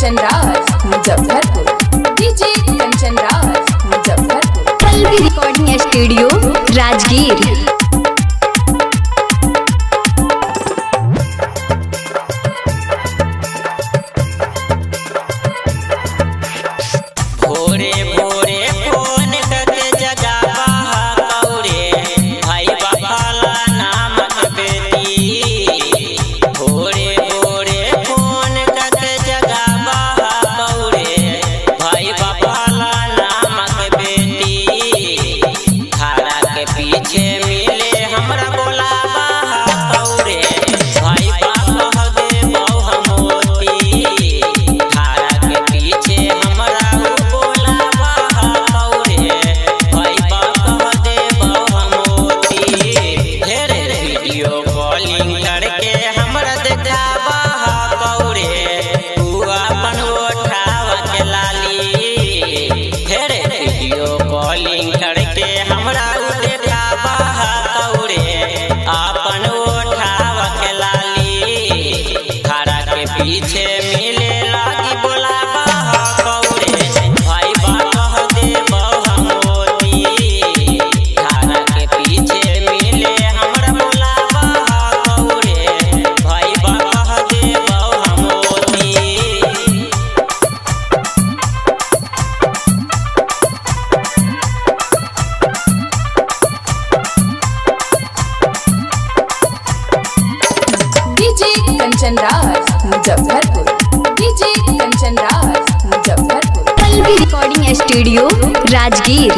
Kanchan Raj Muzaffarpur. DJ Kanchan Raj Muzaffarpur. Pallavi recording studio Rajgir. भोरे भोरे phone करके जगावा कौरे भाई बापाला नाम के बेटी। भोरे भोरे फोन करके जगावा कौरे भाई बापाला नाम के बेटी। खाना के पीछे मिले हमरा बोलावा कौरे भाई बापा दे बहु मोती। खाना के पीछे हमरा वीडियो कॉलिंग करके हमरा देखावा कौरे तू अपन उठावा के लाली। फिर वीडियो कॉलिंग करके हमरा देखावा कौरे अपन उठावा के लाली। खाना के पीछे मिले लागी बोलावा कौरे भाई बाप दे बहु मोती। खाना के पीछे मिले हमरा बोलावा कौरे भाई बाप दे बहु मोती। DJ Kanchan Raj Muzaffarpur. DJ Kanchan Raj Muzaffarpur. Pallavi recording studio Rajgir.